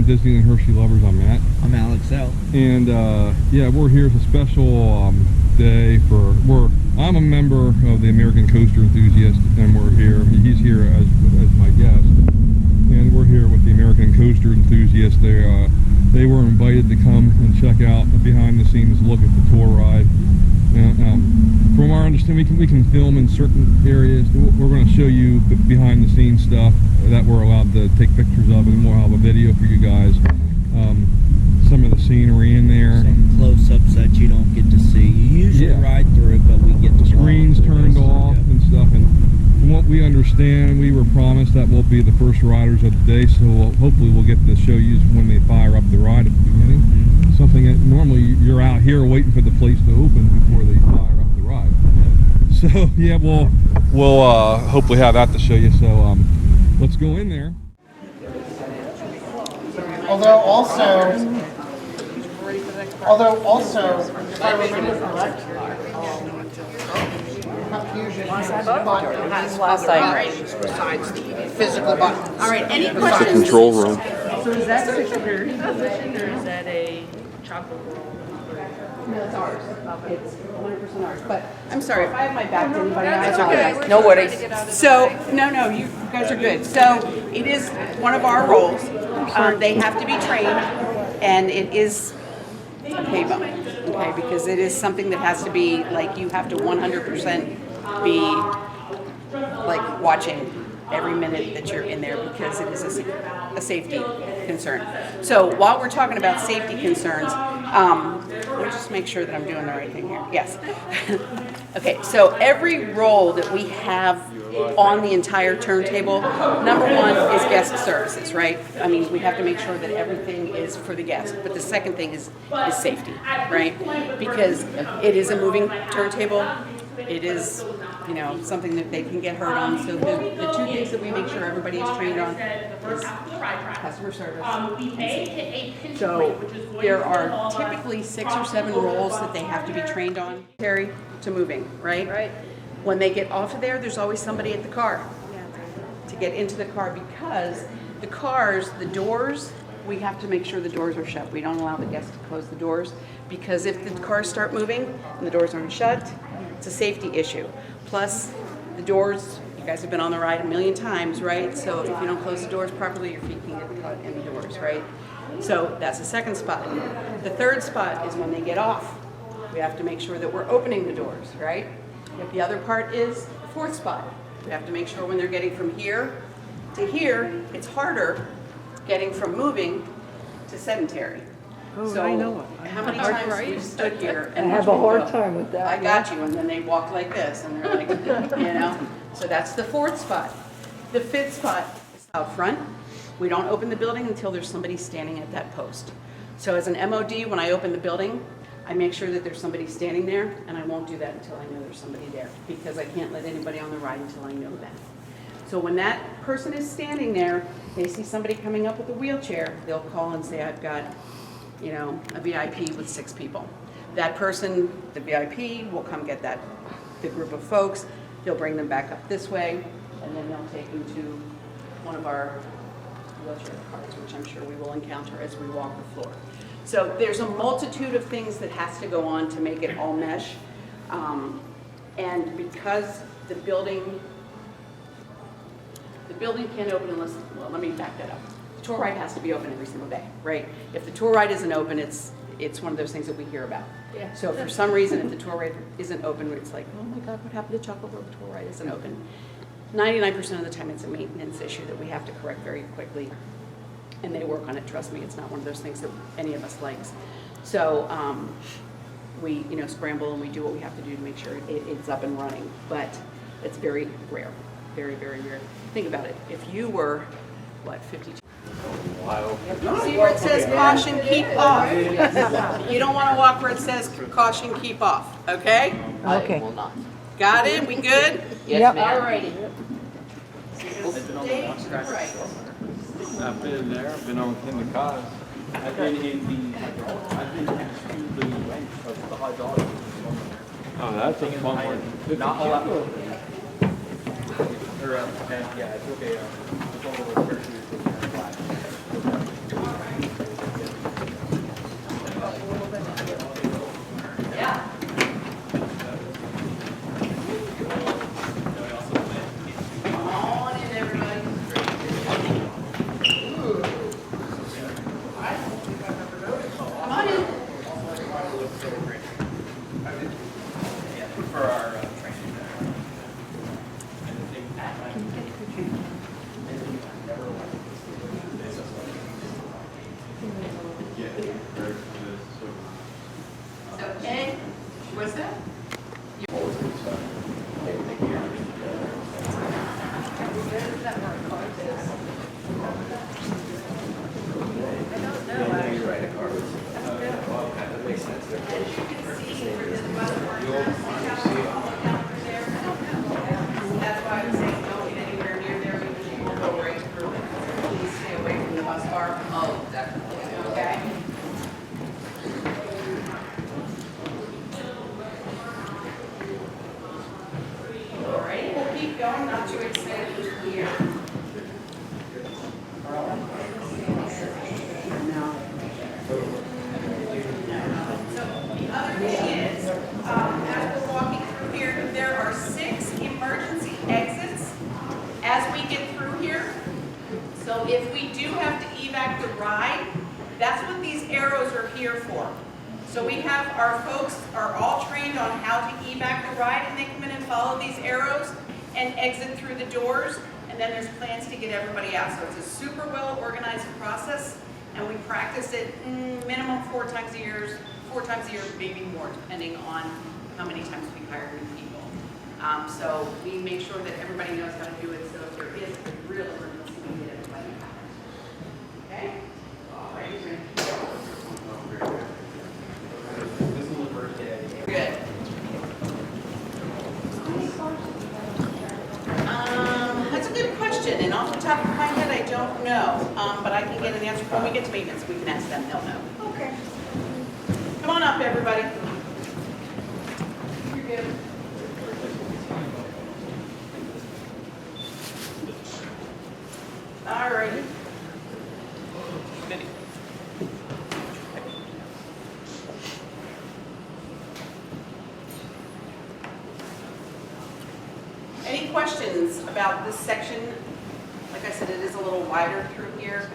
Disney and Hershey lovers. I'm Matt. I'm Alex L. And yeah, we're here. It's a special day for. I'm a member of the American Coaster Enthusiast, and we're here. He's here as my guest, and we're here with the American Coaster Enthusiast. They were invited to come and check out a behind-the-scenes look at the tour ride. From our understanding, we can film in certain areas. We're going to show you behind-the-scenes stuff that we're allowed to take pictures of, and we'll have a video for you guys. Some of the scenery in there. Some close-ups that you don't get to see. You usually ride through it, but we get to screens turned off and stuff. And from what we understand, we were promised that we'll be the first riders of the day, so hopefully we'll get to show you when they fire up the ride at the beginning. Something that normally you're out here waiting for the place to open before they fire up the ride. So yeah, we'll hopefully have that to show you. So let's go in there. Although also, if I remember correct, confusion last night besides the physical buttons. All right, any questions? Control room. So is that secure possession or is that a chocolate roll? No, it's ours. It's 100% ours. But I'm sorry, if I have my back to anybody, I apologize. Okay. No worries. So, no, you guys are good. So, it is one of our roles. They have to be trained, and it is a pay bump, okay? Because it is something that has to be, like, you have to 100% be, like, watching every minute that you're in there because it is a safety concern. So while we're talking about safety concerns, let me just make sure that I'm doing the right thing here. Yes. Okay, so every role that we have on the entire turntable, number one is guest services, right? I mean, we have to make sure that everything is for the guest. But the second thing is safety, right? Because it is a moving turntable. It is, something that they can get hurt on. So the two things that we make sure everybody is trained on is customer service and safety. So there are typically 6 or 7 roles that they have to be trained on, Terry, to moving, right? Right. When they get off of there's always somebody at the car to get into the car, because the cars, the doors, we have to make sure the doors are shut. We don't allow the guests to close the doors, because if the cars start moving and the doors aren't shut, it's a safety issue. Plus, the doors, you guys have been on the ride a million times, right? So if you don't close the doors properly, your feet can get caught in the doors, right? So that's the second spot. The third spot is when they get off. We have to make sure that we're opening the doors, right? But the other part is the fourth spot. We have to make sure when they're getting from here to here, it's harder getting from moving to sedentary. Oh, So I know it. how many times we've stood here and I have a hard time with that. I got you, and then they walk like this, and they're like, So that's the fourth spot. The fifth spot is out front. We don't open the building until there's somebody standing at that post. So as an MOD, when I open the building, I make sure that there's somebody standing there, and I won't do that until I know there's somebody there, because I can't let anybody on the ride until I know that. So when that person is standing there, they see somebody coming up with a wheelchair, they'll call and say, I've got, a VIP with 6 people. That person, the VIP, will come get the group of folks, they'll bring them back up this way, and then they'll take them to one of our wheelchair cars, which I'm sure we will encounter as we walk the floor. So there's a multitude of things that has to go on to make it all mesh. And because the building can't open unless, well, let me back that up. The tour ride has to be open every single day, right? If the tour ride isn't open, it's one of those things that we hear about. Yeah. So for some reason, if the tour ride isn't open, it's like, oh my God, what happened to Chocolate Road? The tour ride isn't open. 99% of the time, it's a maintenance issue that we have to correct very quickly. And they work on it, trust me, it's not one of those things that any of us likes. So we scramble and we do what we have to do to make sure it's up and running, but it's very rare, very, very rare. Think about it, if you were, 52? See where it says caution, keep off. You don't want to walk where it says caution, keep off, okay? Okay. Got it, we good? Yep. All righty. I've been there. I've been on in the cars. I've been to the length of the hydraulic. Oh, that's a fun one. Not a lot. Yeah, it's okay. It's all over the keep going, not too excited here. The other thing is, as we're walking through here, there are 6 emergency exits as we get through here. So if we do have to evac the ride, that's what these arrows are here for. So we have our folks are all trained on how to evac the ride, and they come in and follow these arrows and exit through the doors, and then there's plans to get everybody out. So it's a super well organized process, and we practice it minimum 4 times a year, maybe more, depending on how many times we hire new people. So we make sure that everybody knows how to do it, so if there is a real emergency, we get everybody out. Okay? All right. Good. That's a good question, and off the top of my head, I don't know, but I can get an answer when we get to maintenance. We can ask them; they'll know. Okay. Come on up, everybody. You're good. All righty. Any questions about this section? Like I said, it is a little wider through here.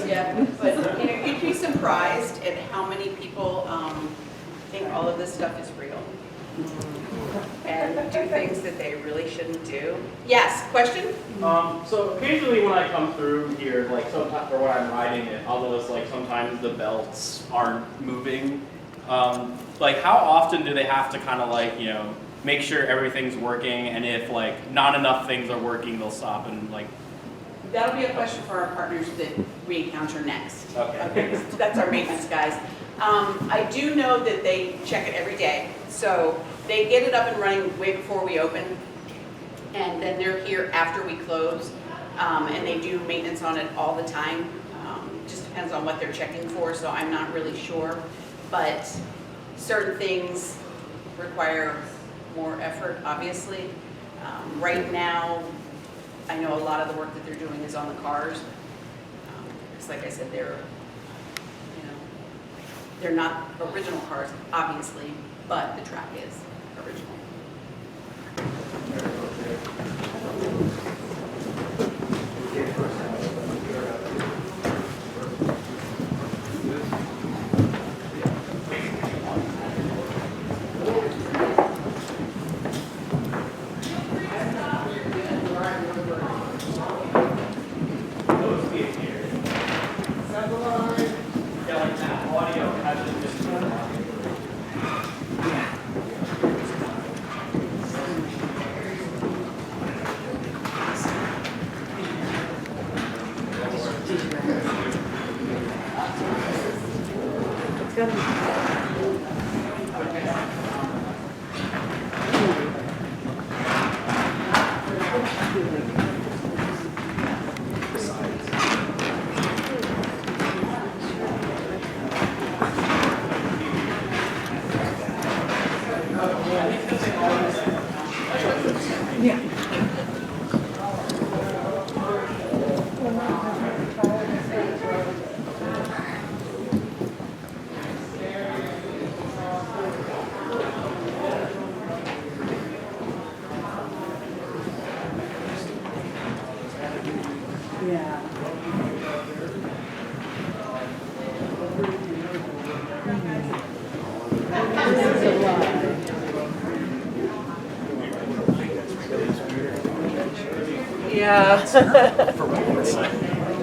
Yeah, but you know, you'd be surprised at how many people think all of this stuff is real and do things that they really shouldn't do. Yes, question? So occasionally when I come through here, like sometimes, or when I'm riding it, I'll notice like sometimes the belts aren't moving. Like how often do they have to kind of like, you know, make sure everything's working, and if like not enough things are working, they'll stop and like. That'll be a question for our partners that we encounter next. Okay. So that's our maintenance guys. I do know that they check it every day. So they get it up and running way before we open, and then they're here after we close, and they do maintenance on it all the time. Just depends on what they're checking for, so I'm not really sure. But certain things require more effort, obviously. Right now, I know a lot of the work that they're doing is on the cars. Because like I said, they're not original cars, obviously, but the track is original.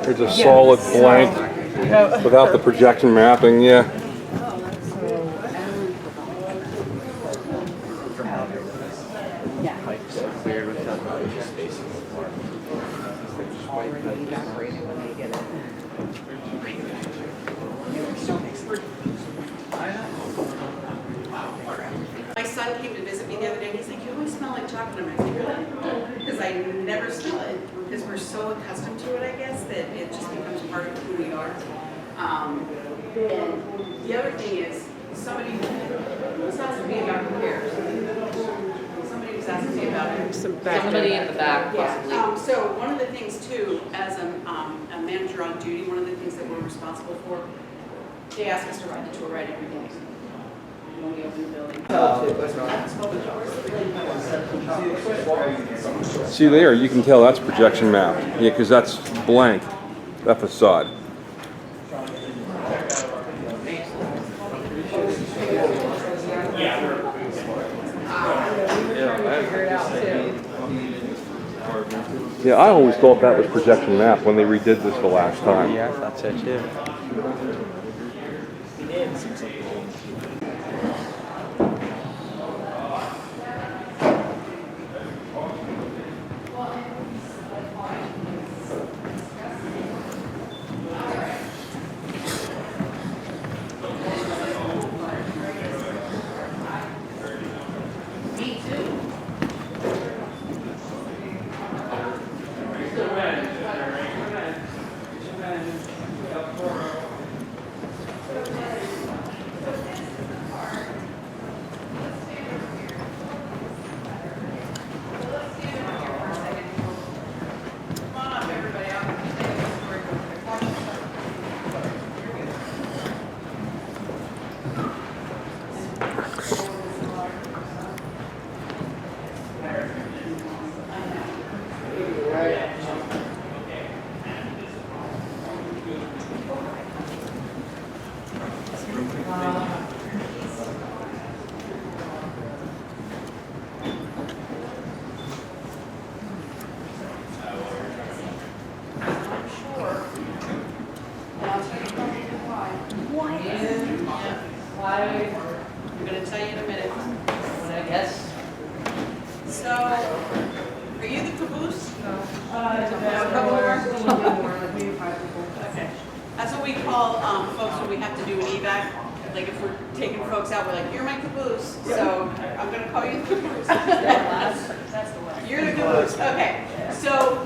There's a solid blank without the projection mapping, yeah. My son came to visit me the other day, and he's like, "You always smell like chocolate." I'm like, "Really?" Because I never smell it, because we're so accustomed to it, I guess, that it just becomes part of who we are. And the other thing is, somebody was asking me about repairs. Somebody was asking me about Somebody in the back, possibly. yeah, so one of the things too, as a manager on duty, one of the things that we're responsible for, they ask us to ride the tour ride every day. When we open the building. See there, you can tell that's projection map. Yeah, because that's blank, that facade. Yeah, I always thought that was projection map when they redid this the last time. Yeah, I thought so too. I'm going to tell you in a minute. Yes. So, are you the caboose? A couple more? Okay. That's what we call folks when we have to do an evac. Like if we're taking folks out, we're like, you're my caboose. So I'm going to call you the caboose. That's the one. You're the caboose. Okay. So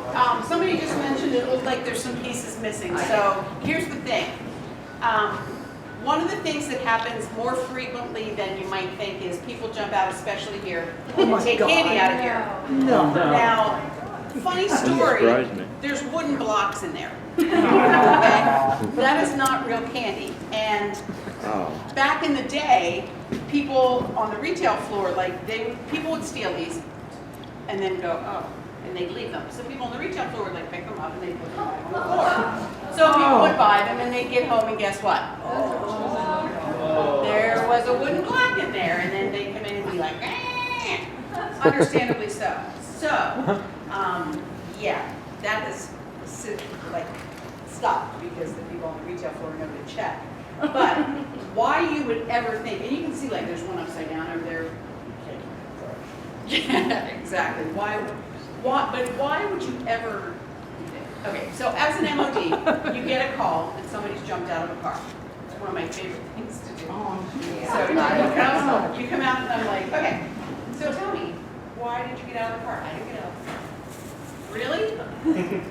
somebody just mentioned it looked like there's some pieces missing. So here's the thing. One of the things that happens more frequently than you might think is people jump out, especially here, and take candy out of here. No. Now, funny story, surprised me. there's wooden blocks in there. Okay? That is not real candy. And back in the day, people on the retail floor, like people would steal these and then go, oh, and they'd leave them. So people on the retail floor would like pick them up and they'd put them on the floor. So people would buy them and they'd get home and guess what? There was a wooden block in there, and then they'd come in and be like, eh. Understandably so. So, yeah, that is like stopped because the people on the retail floor know to check. But why you would ever think, and you can see like there's one upside down over there. Yeah, exactly. But why would you ever? Okay, so as an MOD, you get a call and somebody's jumped out of a car. It's one of my favorite things to do. So you come out and I'm like, okay, so tell me, why did you get out of the car? I didn't get out of the car. Really?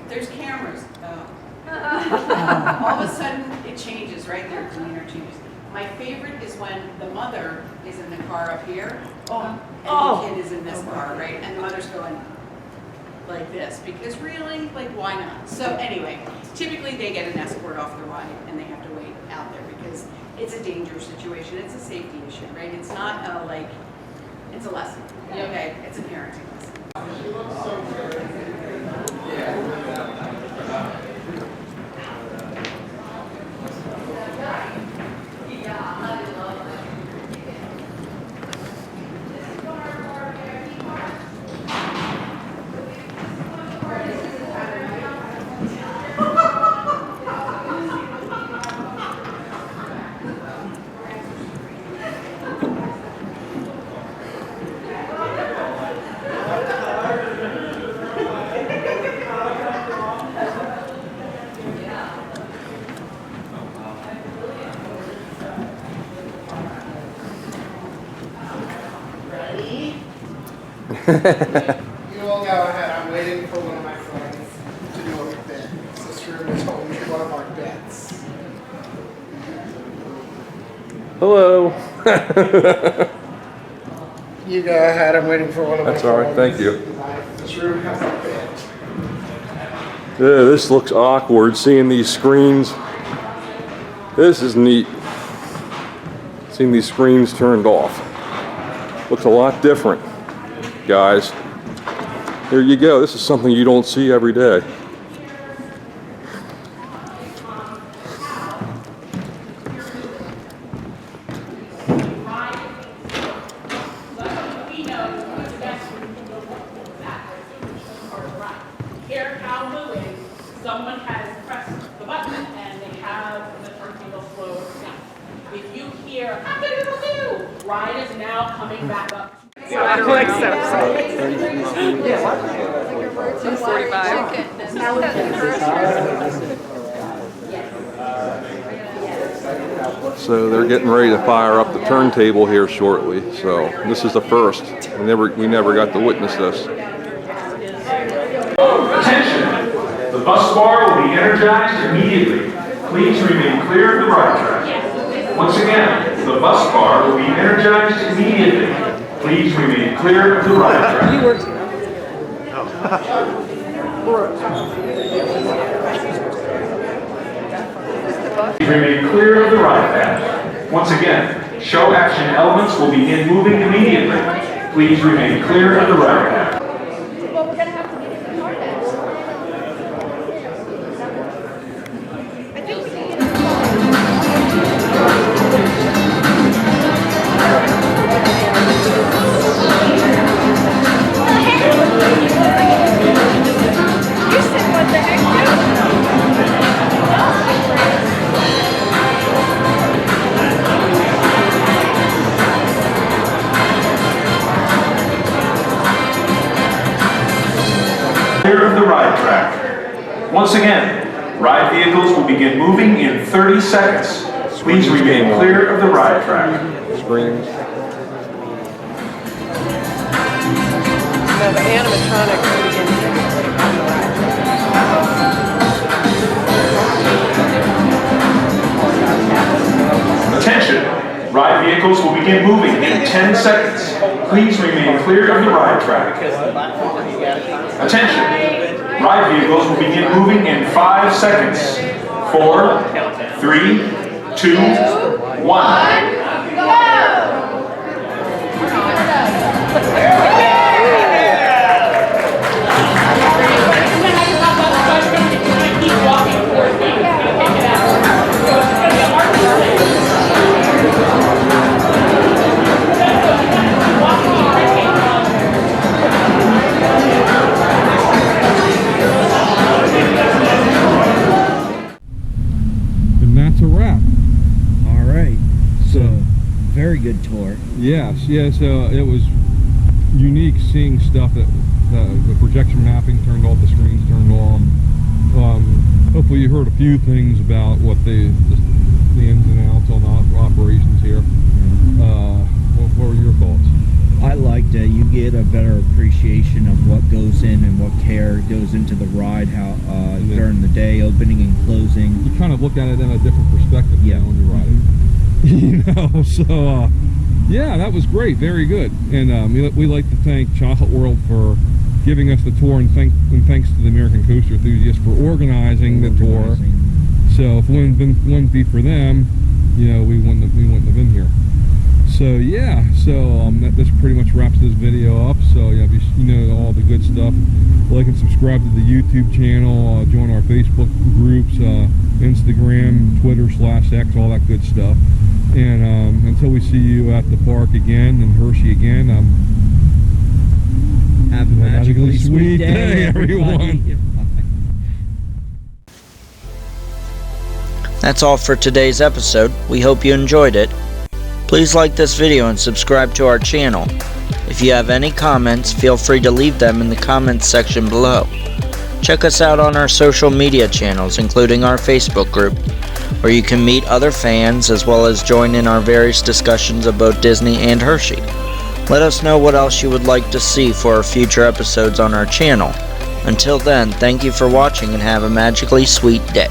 There's cameras. Oh. All of a sudden, it changes, right? Their demeanor changes. My favorite is when the mother is in the car up here, and the kid is in this car, right? And the mother's going like this, because really, like, why not? So anyway, typically they get an escort off the ride, and they have to wait out there because it's a dangerous situation. It's a safety issue, right? It's not like, it's a lesson. Okay, it's a parenting lesson. She looks so good. You all go ahead. I'm waiting for one of my friends to do a bit. This room is home to one of our bets. Hello. You go ahead, I'm waiting for one of my That's all right, thank you. This room has not been. Yeah, this looks awkward, seeing these screens. This is neat. Seeing these screens turned off. Looks a lot different, guys. There you go. This is something you don't see every day. Here, how moving, someone has pressed the button and they have the turntable slowed down. If you hear, "Ah-ba-doo-doo-doo," ride is now coming back up. So they're getting ready to fire up the turntable here shortly. So this is the first. We never got to witness this. Attention! The bus bar will be energized immediately. Please remain clear of the ride track. Once again, the bus bar will be energized immediately. Please remain clear of the ride track. Please remain clear of the ride path. Once again, show action elements will begin moving immediately. Please remain clear of the ride path. Well, we're gonna have to get in the car then. I think we can get in the car. You said what the heck? Clear of the ride track. Once again, ride vehicles will begin moving in 30 seconds. Please remain clear of the ride track. Screens. No, the animatronics begin. Attention! Ride vehicles will begin moving in 10 seconds. Please remain clear of the ride track. Attention! Ride vehicles will begin moving in 5 seconds. 4, 3, 2, 1. And that's a wrap. All right. So, very good tour. Yes, so it was unique seeing stuff that the projection mapping turned off, the screens turned on. Hopefully you heard a few things about what the ins and outs on the operations here. What were your thoughts? I liked it. You get a better appreciation of what goes in and what care goes into the ride, how during the day, opening and closing. You kind of look at it in a different perspective when you ride it. You know, so yeah, that was great, very good. And we like to thank Chocolate World for giving us the tour, and thanks to the American Coaster Enthusiasts for organizing the tour. So if it wouldn't be for them, you know, we wouldn't have been here. So yeah, this pretty much wraps this video up. So yeah, you know all the good stuff. Like and subscribe to the YouTube channel. Join our Facebook groups, Instagram, Twitter /X, all that good stuff. And until we see you at the park again in Hershey again, Have a magically sweet day, everyone. That's all for today's episode. We hope you enjoyed it. Please like this video and subscribe to our channel. If you have any comments, feel free to leave them in the comments section below. Check us out on our social media channels, including our Facebook group, where you can meet other fans as well as join in our various discussions about Disney and Hershey. Let us know what else you would like to see for our future episodes on our channel. Until then, thank you for watching and have a magically sweet day.